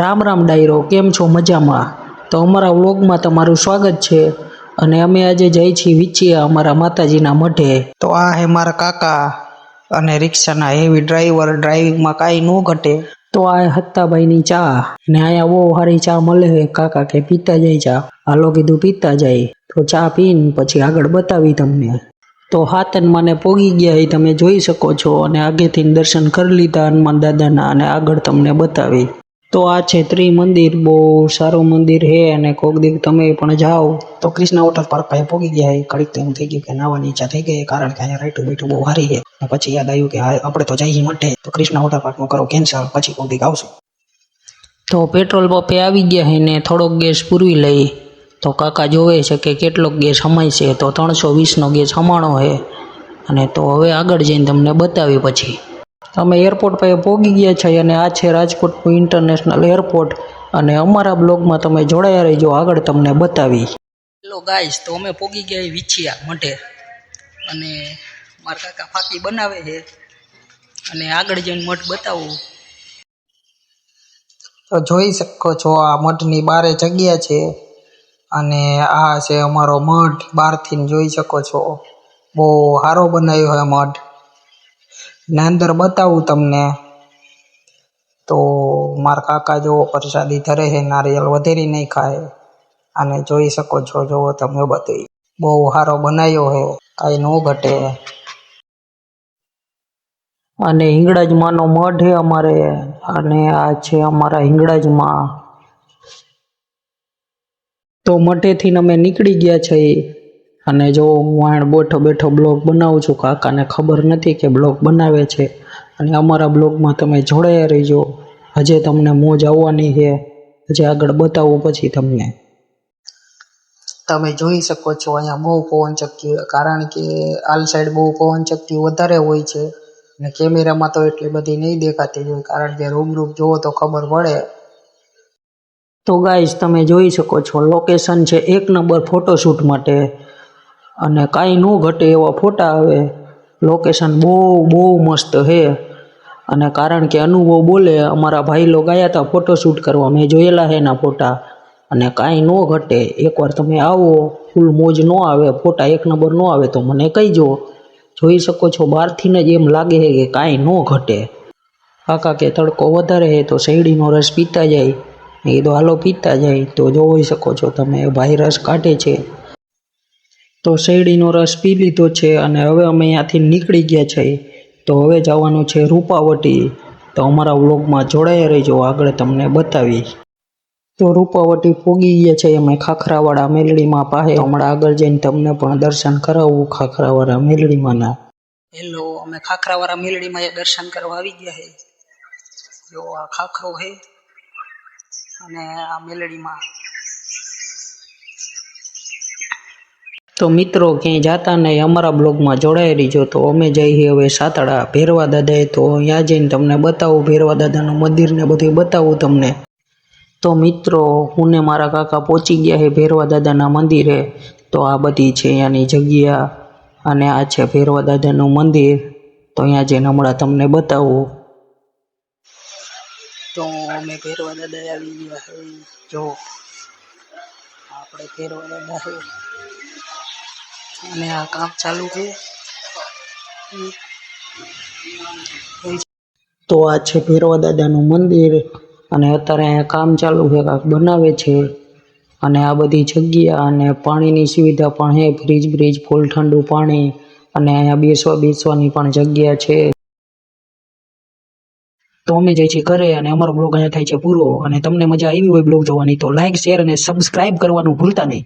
રામ રામ ડાયરો, કેમ છો? મજામાં? તો અમારા વ્લોગમાં તમારું સ્વાગત છે. અને અમે આજે જઈ છીએ વિછિયા અમારા માતાજીના મઢે. તો આ હે મારા કાકા અને રિક્ષાના હેવી ડ્રાઈવર. ડ્રાઇવિંગમાં કાંઈ ન ઘટે. તો આ હત્તાભાઈની ચા ને અહીંયા બહુ સારી ચા મળે છે. કાકા કે પીતા જાય ચા. હાલો કીધું પીતા જાય. તો ચા પીને પછી આગળ બતાવી તમને. તો હાતનમાને પોગી ગયા એ તમે જોઈ શકો છો. અને આગેથી દર્શન કરી લીધા હનુમાન દાદાના અને આગળ તમને બતાવી. તો આ છે ત્રિમંદિર, બહુ સારું મંદિર છે. અને કોક દી તમે પણ જાઓ. તો કૃષ્ણા વોટર પાર્ક પાસે પોગી ગયા. ઘડીક તો એમ થઈ ગયું કે નાવાની ઈચ્છા થઈ ગઈ, કારણ કે અહીંયા રાઈટું બીટું બહુ સારી છે. પછી યાદ આવ્યું કે આપણે તો જઈએ મઢે, તો કૃષ્ણા વોટર પાર્કમાં કરો કેન્સલ, પછી કોક દી આવશું. તો પેટ્રોલ પંપે આવી ગયા છે ને થોડોક ગેસ પૂરવી લઈ. તો કાકા જોવે છે કે કેટલોક ગેસ હમાય છે. તો 320નો ગેસ હમાણો છે. અને તો હવે આગળ જઈને તમને બતાવી. પછી અમે એરપોર્ટ પાસે પહોંચી ગયા છે. અને આ છે રાજકોટનું ઇન્ટરનેશનલ એરપોર્ટ. અને અમારા બ્લોગમાં તમે જોડાયા રહીજો, આગળ તમને બતાવી. હેલો ગાઈસ, તો અમે પહોંચી ગયા વિછિયા મઢે. અને મારા કાકા ફાકી બનાવે છે. અને આગળ જઈને મઠ બતાવું. તો જોઈ શકો છો આ મઠની બારે જગ્યા છે. અને આ છે અમારો મઠ. બહારથી જોઈ શકો છો, બહુ સારો બનાવ્યો છે મઠ. ને અંદર બતાવું તમને. તો મારા કાકા જો પ્રસાદી ધરે છે, નારિયેળ વધેરી નહીં ખાય. અને જોઈ શકો છો, જો તમે બધી બહુ સારો બનાવ્યો છે, કાંઈ ન ઘટે. અને હિંગળાજમાંનો મઠ છે અમારે. અને આ છે અમારા હિંગળાજમાં. તો મઠેથી અમે નીકળી ગયા છે. અને જો હું બેઠો બેઠો બ્લોગ બનાવું છું. કાકાને ખબર નથી કે બ્લોગ બનાવે છે. અને અમારા બ્લોગમાં તમે જોડાયા રહીજો. હજે તમને મોજ આવવાની છે. હજે આગળ બતાવું પછી તમને. તમે જોઈ શકો છો અહીંયા બહુ પવનચક્કી, કારણ કે આલ સાઈડ બહુ પવનચક્કી વધારે હોય છે. અને કેમેરામાં તો એટલી બધી નહીં દેખાતી હોય, કારણ કે રૂબરૂ જોવો તો ખબર પડે. તો ગાઈસ, તમે જોઈ શકો છો લોકેશન છે 1 નંબર ફોટોશૂટ માટે. અને કાંઈ ન ઘટે એવા ફોટા આવે. લોકેશન બહુ મસ્ત છે. અને કારણ કે અનુભવ બોલે, અમારા ભાઈ લોકો ગયા હતા ફોટોશૂટ કરવા, મેં જોયેલા છે એના ફોટા. અને કાંઈ ન ઘટે. એકવાર તમે આવો, ફૂલ મોજ ન આવે, ફોટા 1 નંબર ન આવે તો મને કહીજો. જોઈ શકો છો બહારથી જ એમ લાગે છે કે કાંઈ ન ઘટે. કાકા કે તડકો વધારે છે તો શેરડીનો રસ પીતા જાય. એ તો હાલો પીતા જાય. તો જોઈ શકો છો તમે, ભાઈ રસ કાઢે છે. તો શેરડીનો રસ પી લીધો છે. અને હવે અમે અહીંયાથી નીકળી ગયા છે. તો હવે જવાનું છે રૂપાવટી. તો અમારા વ્લોગમાં જોડાયા રહીજો, આગળ તમને બતાવી. તો રૂપાવટી પોગી ગયા છે અમે ખાખરાવાળા મેલડીમાં પાસે. હમણાં આગળ જઈને તમને પણ દર્શન કરાવવું ખાખરાવાળા મેલડીમાંના. હેલો, અમે ખાખરાવાળા મેલડીમાં દર્શન કરવા આવી ગયા છે. જો આ ખાખરો છે અને આ મેલડીમાં. તો મિત્રો, ક્યાંય જાતા નહીં, અમારા બ્લોગમાં જોડાઈ રહીજો. તો અમે જઈએ હવે સાતડા ભેરવા દાદાએ. તો ત્યાં જઈને તમને બતાવું ભેરવા દાદાનું મંદિર ને બધું બતાવું તમને. તો મિત્રો, હું ને મારા કાકા પહોંચી ગયા છે ભેરવા દાદાના મંદિરે. તો આ બધી છે અહીંયાની જગ્યા. અને આ છે ભેરવા દાદાનું મંદિર. તો અહીંયા જઈને હમણાં તમને બતાવું. તો અમે ભેરવા દાદાએ આવી ગયા છે. જો આપણે ભેરવા દાદા છે. અને આ કામ ચાલુ છે. તો આ છે ભેરવા દાદાનું મંદિર. અને અત્યારે અહીંયા કામ ચાલુ છે, કાંઈક બનાવે છે. અને આ બધી જગ્યા અને પાણીની સુવિધા પણ છે. ફ્રીજ ફૂલ ઠંડુ પાણી. અને અહીંયા બેસવાની પણ જગ્યા છે. તો અમે જઈએ છીએ ઘરે. અને અમારો બ્લોગ અહીંયા થાય છે પૂરો. અને તમને મજા આવી હોય બ્લોગ જોવાની તો લાઈક, શેર અને સબસ્ક્રાઇબ કરવાનું ભૂલતા નહીં.